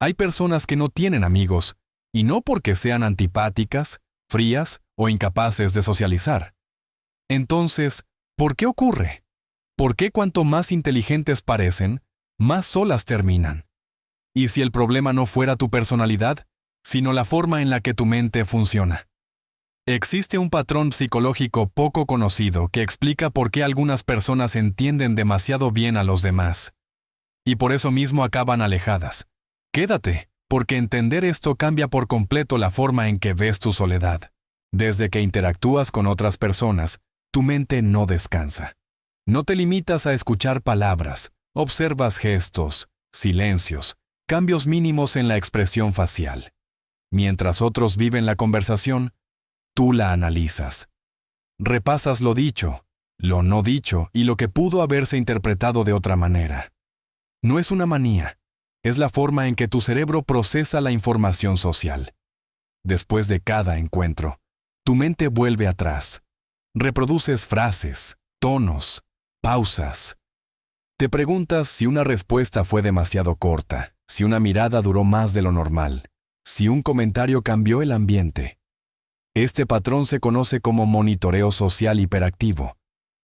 Hay personas que no tienen amigos, y no porque sean antipáticas, frías o incapaces de socializar. Entonces, ¿por qué ocurre? ¿Por qué cuanto más inteligentes parecen, más solas terminan? ¿Y si el problema no fuera tu personalidad, sino la forma en la que tu mente funciona? Existe un patrón psicológico poco conocido que explica por qué algunas personas entienden demasiado bien a los demás, y por eso mismo acaban alejadas. Quédate, porque entender esto cambia por completo la forma en que ves tu soledad. Desde que interactúas con otras personas, tu mente no descansa. No te limitas a escuchar palabras, observas gestos, silencios, cambios mínimos en la expresión facial. Mientras otros viven la conversación, tú la analizas. Repasas lo dicho, lo no dicho y lo que pudo haberse interpretado de otra manera. No es una manía, es la forma en que tu cerebro procesa la información social. Después de cada encuentro, tu mente vuelve atrás. Reproduces frases, tonos, pausas. Te preguntas si una respuesta fue demasiado corta, si una mirada duró más de lo normal, si un comentario cambió el ambiente. Este patrón se conoce como monitoreo social hiperactivo,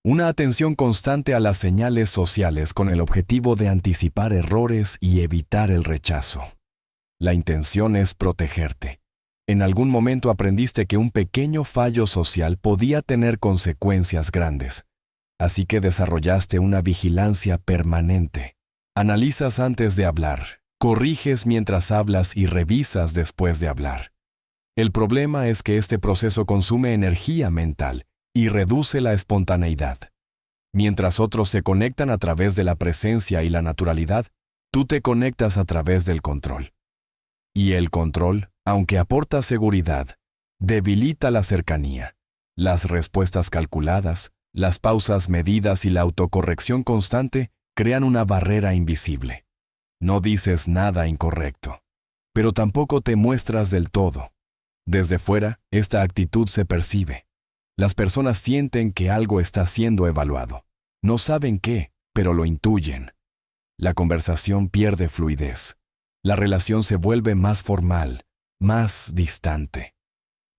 una atención constante a las señales sociales con el objetivo de anticipar errores y evitar el rechazo. La intención es protegerte. En algún momento aprendiste que un pequeño fallo social podía tener consecuencias grandes, así que desarrollaste una vigilancia permanente. Analizas antes de hablar, corriges mientras hablas y revisas después de hablar. El problema es que este proceso consume energía mental y reduce la espontaneidad. Mientras otros se conectan a través de la presencia y la naturalidad, tú te conectas a través del control. Y el control, aunque aporta seguridad, debilita la cercanía. Las respuestas calculadas, las pausas medidas y la autocorrección constante crean una barrera invisible. No dices nada incorrecto, pero tampoco te muestras del todo. Desde fuera, esta actitud se percibe. Las personas sienten que algo está siendo evaluado. No saben qué, pero lo intuyen. La conversación pierde fluidez. La relación se vuelve más formal, más distante.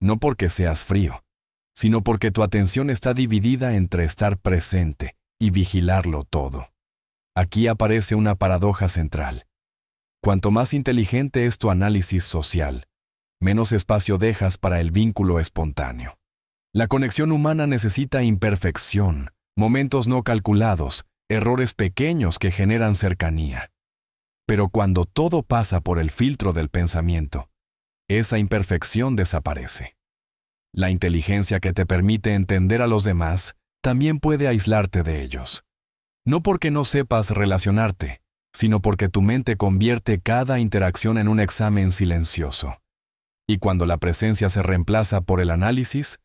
No porque seas frío, sino porque tu atención está dividida entre estar presente y vigilarlo todo. Aquí aparece una paradoja central. Cuanto más inteligente es tu análisis social, menos espacio dejas para el vínculo espontáneo. La conexión humana necesita imperfección, momentos no calculados, errores pequeños que generan cercanía. Pero cuando todo pasa por el filtro del pensamiento, esa imperfección desaparece. La inteligencia que te permite entender a los demás también puede aislarte de ellos. No porque no sepas relacionarte, sino porque tu mente convierte cada interacción en un examen silencioso. Y cuando la presencia se reemplaza por el análisis,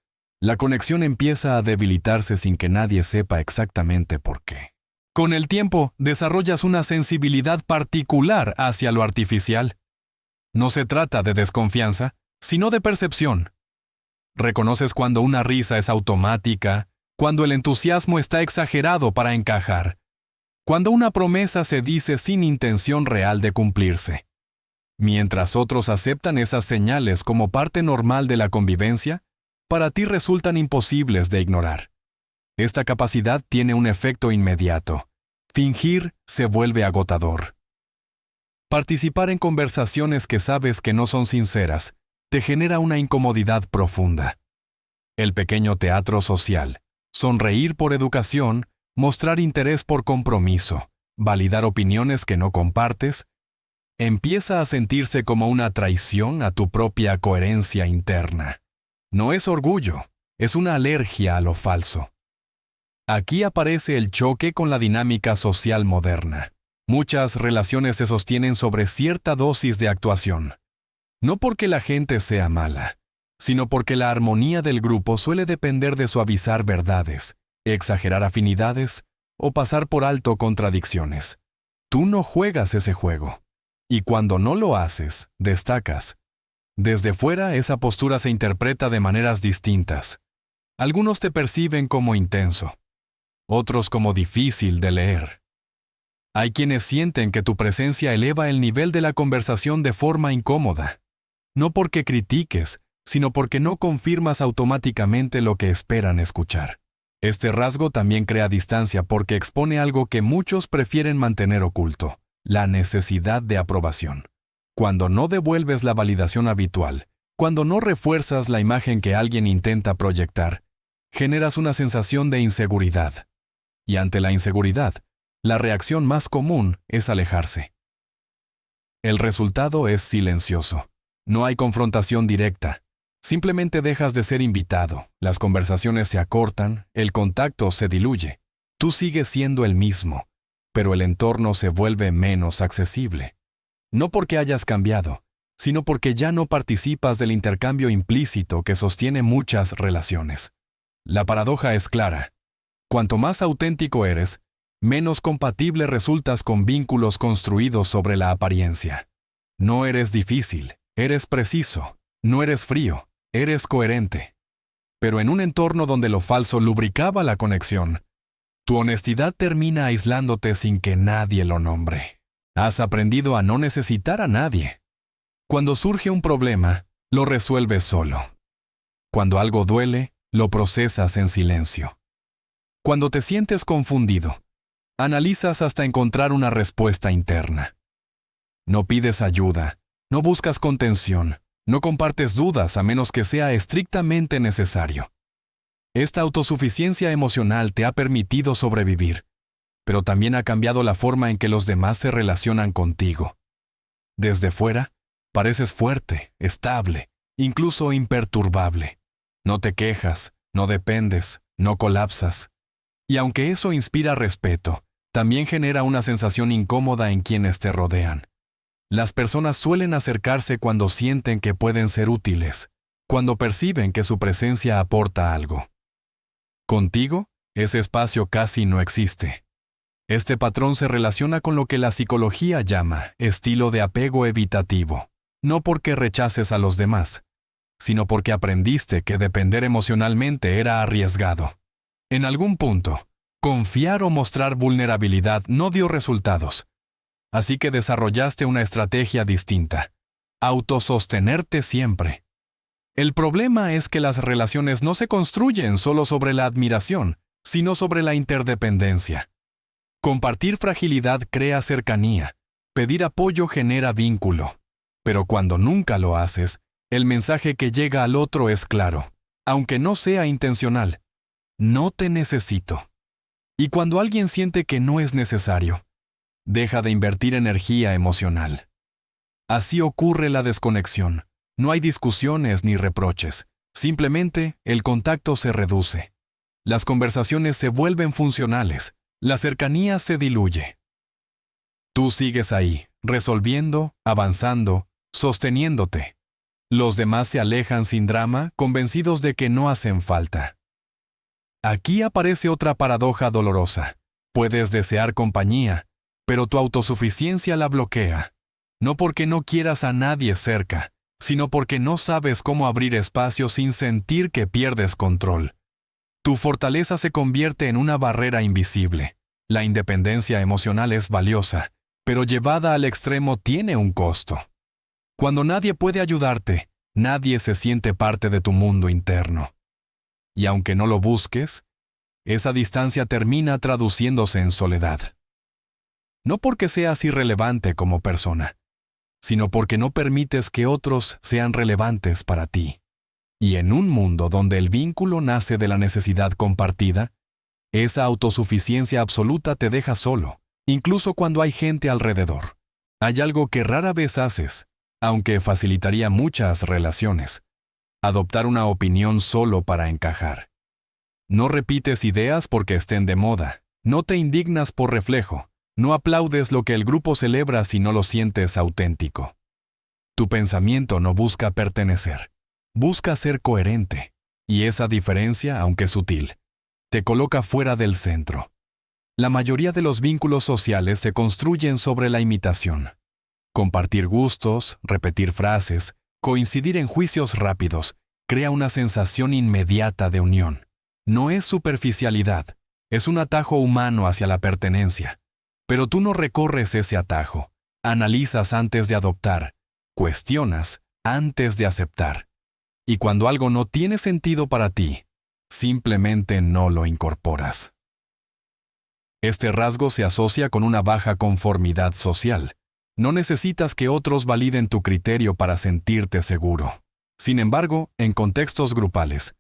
la conexión empieza a debilitarse sin que nadie sepa exactamente por qué. Con el tiempo, desarrollas una sensibilidad particular hacia lo artificial. No se trata de desconfianza, sino de percepción. Reconoces cuando una risa es automática, cuando el entusiasmo está exagerado para encajar, cuando una promesa se dice sin intención real de cumplirse. Mientras otros aceptan esas señales como parte normal de la convivencia, para ti resultan imposibles de ignorar. Esta capacidad tiene un efecto inmediato. Fingir se vuelve agotador. Participar en conversaciones que sabes que no son sinceras te genera una incomodidad profunda. El pequeño teatro social, sonreír por educación, mostrar interés por compromiso, validar opiniones que no compartes, empieza a sentirse como una traición a tu propia coherencia interna. No es orgullo, es una alergia a lo falso. Aquí aparece el choque con la dinámica social moderna. Muchas relaciones se sostienen sobre cierta dosis de actuación. No porque la gente sea mala, sino porque la armonía del grupo suele depender de suavizar verdades, exagerar afinidades o pasar por alto contradicciones. Tú no juegas ese juego. Y cuando no lo haces, destacas. Desde fuera, esa postura se interpreta de maneras distintas. Algunos te perciben como intenso, otros como difícil de leer. Hay quienes sienten que tu presencia eleva el nivel de la conversación de forma incómoda. No porque critiques, sino porque no confirmas automáticamente lo que esperan escuchar. Este rasgo también crea distancia porque expone algo que muchos prefieren mantener oculto: la necesidad de aprobación. Cuando no devuelves la validación habitual, cuando no refuerzas la imagen que alguien intenta proyectar, generas una sensación de inseguridad. Y ante la inseguridad, la reacción más común es alejarse. El resultado es silencioso. No hay confrontación directa. Simplemente dejas de ser invitado, las conversaciones se acortan, el contacto se diluye. Tú sigues siendo el mismo, pero el entorno se vuelve menos accesible. No porque hayas cambiado, sino porque ya no participas del intercambio implícito que sostiene muchas relaciones. La paradoja es clara. Cuanto más auténtico eres, menos compatible resultas con vínculos construidos sobre la apariencia. No eres difícil, eres preciso, no eres frío, eres coherente. Pero en un entorno donde lo falso lubricaba la conexión, tu honestidad termina aislándote sin que nadie lo nombre. Has aprendido a no necesitar a nadie. Cuando surge un problema, lo resuelves solo. Cuando algo duele, lo procesas en silencio. Cuando te sientes confundido, analizas hasta encontrar una respuesta interna. No pides ayuda, no buscas contención, no compartes dudas a menos que sea estrictamente necesario. Esta autosuficiencia emocional te ha permitido sobrevivir, pero también ha cambiado la forma en que los demás se relacionan contigo. Desde fuera, pareces fuerte, estable, incluso imperturbable. No te quejas, no dependes, no colapsas. Y aunque eso inspira respeto, también genera una sensación incómoda en quienes te rodean. Las personas suelen acercarse cuando sienten que pueden ser útiles, cuando perciben que su presencia aporta algo. Contigo, ese espacio casi no existe. Este patrón se relaciona con lo que la psicología llama estilo de apego evitativo, no porque rechaces a los demás, sino porque aprendiste que depender emocionalmente era arriesgado. En algún punto, confiar o mostrar vulnerabilidad no dio resultados. Así que desarrollaste una estrategia distinta: autosostenerte siempre. El problema es que las relaciones no se construyen solo sobre la admiración, sino sobre la interdependencia. Compartir fragilidad crea cercanía, pedir apoyo genera vínculo. Pero cuando nunca lo haces, el mensaje que llega al otro es claro, aunque no sea intencional: no te necesito. Y cuando alguien siente que no es necesario, deja de invertir energía emocional. Así ocurre la desconexión. No hay discusiones ni reproches. Simplemente el contacto se reduce. Las conversaciones se vuelven funcionales. La cercanía se diluye. Tú sigues ahí, resolviendo, avanzando, sosteniéndote. Los demás se alejan sin drama, convencidos de que no hacen falta. Aquí aparece otra paradoja dolorosa. Puedes desear compañía, pero tu autosuficiencia la bloquea. No porque no quieras a nadie cerca, sino porque no sabes cómo abrir espacio sin sentir que pierdes control. Tu fortaleza se convierte en una barrera invisible. La independencia emocional es valiosa, pero llevada al extremo tiene un costo. Cuando nadie puede ayudarte, nadie se siente parte de tu mundo interno. Y aunque no lo busques, esa distancia termina traduciéndose en soledad. No porque seas irrelevante como persona, sino porque no permites que otros sean relevantes para ti. Y en un mundo donde el vínculo nace de la necesidad compartida, esa autosuficiencia absoluta te deja solo, incluso cuando hay gente alrededor. Hay algo que rara vez haces, aunque facilitaría muchas relaciones: adoptar una opinión solo para encajar. No repites ideas porque estén de moda, no te indignas por reflejo, no aplaudes lo que el grupo celebra si no lo sientes auténtico. Tu pensamiento no busca pertenecer, busca ser coherente, y esa diferencia, aunque sutil, te coloca fuera del centro. La mayoría de los vínculos sociales se construyen sobre la imitación. Compartir gustos, repetir frases, coincidir en juicios rápidos, crea una sensación inmediata de unión. No es superficialidad, es un atajo humano hacia la pertenencia. Pero tú no recorres ese atajo. Analizas antes de adoptar. Cuestionas antes de aceptar. Y cuando algo no tiene sentido para ti, simplemente no lo incorporas. Este rasgo se asocia con una baja conformidad social. No necesitas que otros validen tu criterio para sentirte seguro. Sin embargo, en contextos grupales,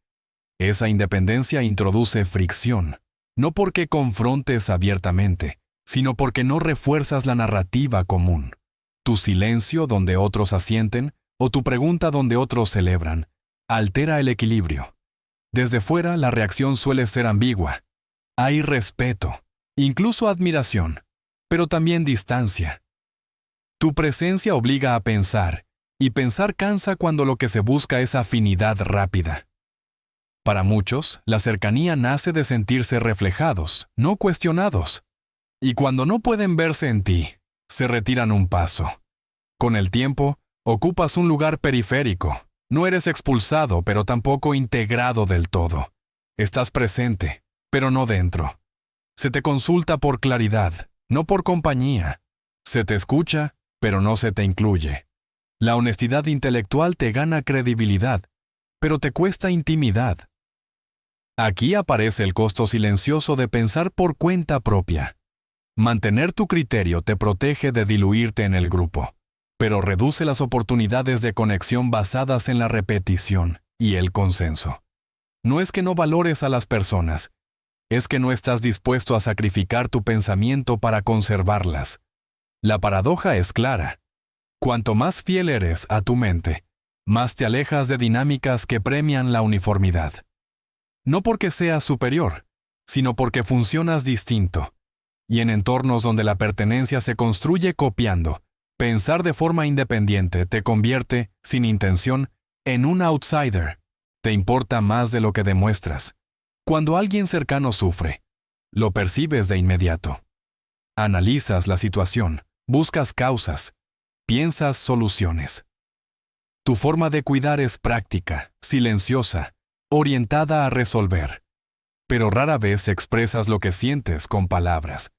esa independencia introduce fricción, no porque confrontes abiertamente, sino porque no refuerzas la narrativa común. Tu silencio donde otros asienten o tu pregunta donde otros celebran, altera el equilibrio. Desde fuera la reacción suele ser ambigua. Hay respeto, incluso admiración, pero también distancia. Tu presencia obliga a pensar, y pensar cansa cuando lo que se busca es afinidad rápida. Para muchos, la cercanía nace de sentirse reflejados, no cuestionados. Y cuando no pueden verse en ti, se retiran un paso. Con el tiempo, ocupas un lugar periférico. No eres expulsado, pero tampoco integrado del todo. Estás presente, pero no dentro. Se te consulta por claridad, no por compañía. Se te escucha, pero no se te incluye. La honestidad intelectual te gana credibilidad, pero te cuesta intimidad. Aquí aparece el costo silencioso de pensar por cuenta propia. Mantener tu criterio te protege de diluirte en el grupo, pero reduce las oportunidades de conexión basadas en la repetición y el consenso. No es que no valores a las personas, es que no estás dispuesto a sacrificar tu pensamiento para conservarlas. La paradoja es clara. Cuanto más fiel eres a tu mente, más te alejas de dinámicas que premian la uniformidad. No porque seas superior, sino porque funcionas distinto. Y en entornos donde la pertenencia se construye copiando, pensar de forma independiente te convierte, sin intención, en un outsider. Te importa más de lo que demuestras. Cuando alguien cercano sufre, lo percibes de inmediato. Analizas la situación, buscas causas, piensas soluciones. Tu forma de cuidar es práctica, silenciosa, orientada a resolver. Pero rara vez expresas lo que sientes con palabras.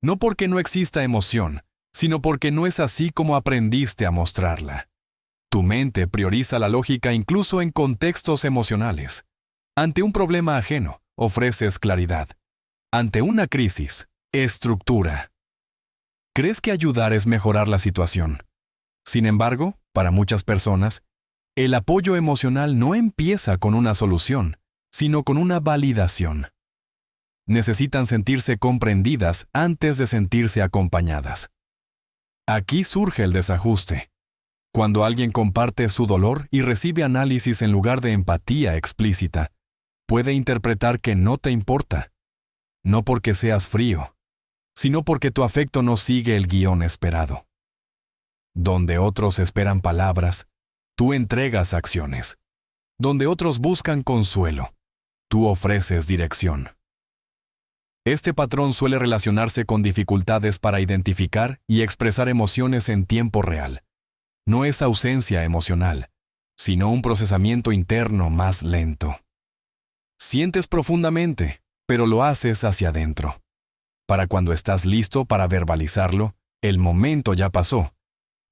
No porque no exista emoción, sino porque no es así como aprendiste a mostrarla. Tu mente prioriza la lógica incluso en contextos emocionales. Ante un problema ajeno, ofreces claridad. Ante una crisis, estructura. ¿Crees que ayudar es mejorar la situación? Sin embargo, para muchas personas, el apoyo emocional no empieza con una solución, sino con una validación. Necesitan sentirse comprendidas antes de sentirse acompañadas. Aquí surge el desajuste. Cuando alguien comparte su dolor y recibe análisis en lugar de empatía explícita, puede interpretar que no te importa. No porque seas frío, sino porque tu afecto no sigue el guión esperado. Donde otros esperan palabras, tú entregas acciones. Donde otros buscan consuelo, tú ofreces dirección. Este patrón suele relacionarse con dificultades para identificar y expresar emociones en tiempo real. No es ausencia emocional, sino un procesamiento interno más lento. Sientes profundamente, pero lo haces hacia adentro. Para cuando estás listo para verbalizarlo, el momento ya pasó,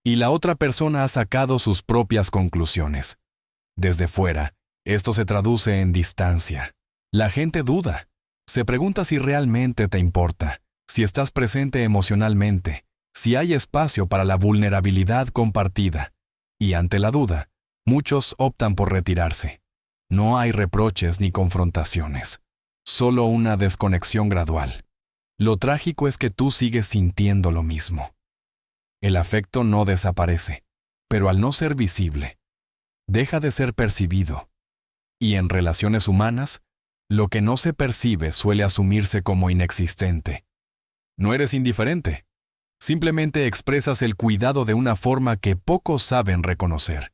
y la otra persona ha sacado sus propias conclusiones. Desde fuera, esto se traduce en distancia. La gente duda. Se pregunta si realmente te importa, si estás presente emocionalmente, si hay espacio para la vulnerabilidad compartida. Y ante la duda, muchos optan por retirarse. No hay reproches ni confrontaciones, solo una desconexión gradual. Lo trágico es que tú sigues sintiendo lo mismo. El afecto no desaparece, pero al no ser visible, deja de ser percibido. Y en relaciones humanas, lo que no se percibe suele asumirse como inexistente. No eres indiferente. Simplemente expresas el cuidado de una forma que pocos saben reconocer.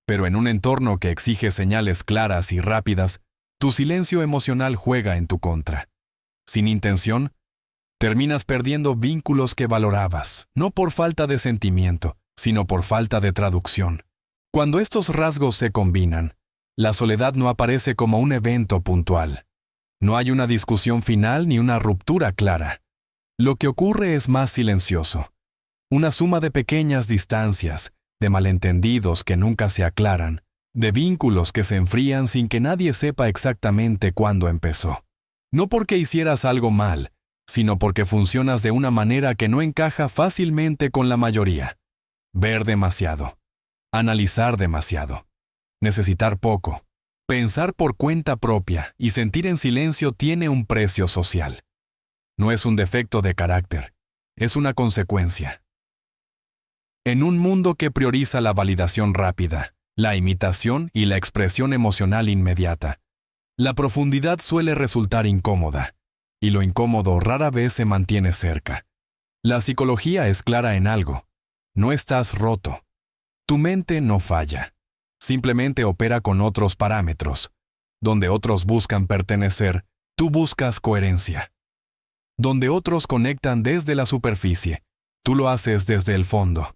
Pero en un entorno que exige señales claras y rápidas, tu silencio emocional juega en tu contra. Sin intención, terminas perdiendo vínculos que valorabas, no por falta de sentimiento, sino por falta de traducción. Cuando estos rasgos se combinan, la soledad no aparece como un evento puntual. No hay una discusión final ni una ruptura clara. Lo que ocurre es más silencioso. Una suma de pequeñas distancias, de malentendidos que nunca se aclaran, de vínculos que se enfrían sin que nadie sepa exactamente cuándo empezó. No porque hicieras algo mal, sino porque funcionas de una manera que no encaja fácilmente con la mayoría. Ver demasiado. Analizar demasiado. Necesitar poco. Pensar por cuenta propia y sentir en silencio tiene un precio social. No es un defecto de carácter, es una consecuencia. En un mundo que prioriza la validación rápida, la imitación y la expresión emocional inmediata, la profundidad suele resultar incómoda, y lo incómodo rara vez se mantiene cerca. La psicología es clara en algo. No estás roto. Tu mente no falla. Simplemente opera con otros parámetros. Donde otros buscan pertenecer, tú buscas coherencia. Donde otros conectan desde la superficie, tú lo haces desde el fondo.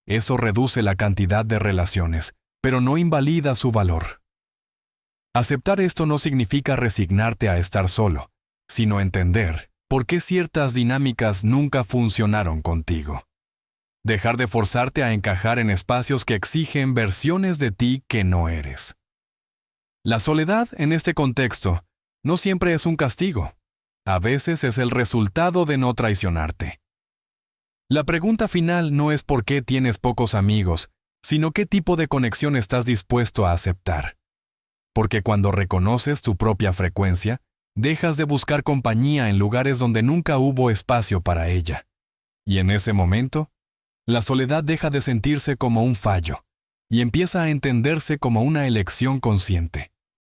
Eso reduce la cantidad de relaciones, pero no invalida su valor. Aceptar esto no significa resignarte a estar solo, sino entender por qué ciertas dinámicas nunca funcionaron contigo. Dejar de forzarte a encajar en espacios que exigen versiones de ti que no eres. La soledad, en este contexto, no siempre es un castigo. A veces es el resultado de no traicionarte. La pregunta final no es por qué tienes pocos amigos, sino qué tipo de conexión estás dispuesto a aceptar. Porque cuando reconoces tu propia frecuencia, dejas de buscar compañía en lugares donde nunca hubo espacio para ella. Y en ese momento, la soledad deja de sentirse como un fallo y empieza a entenderse como una elección consciente.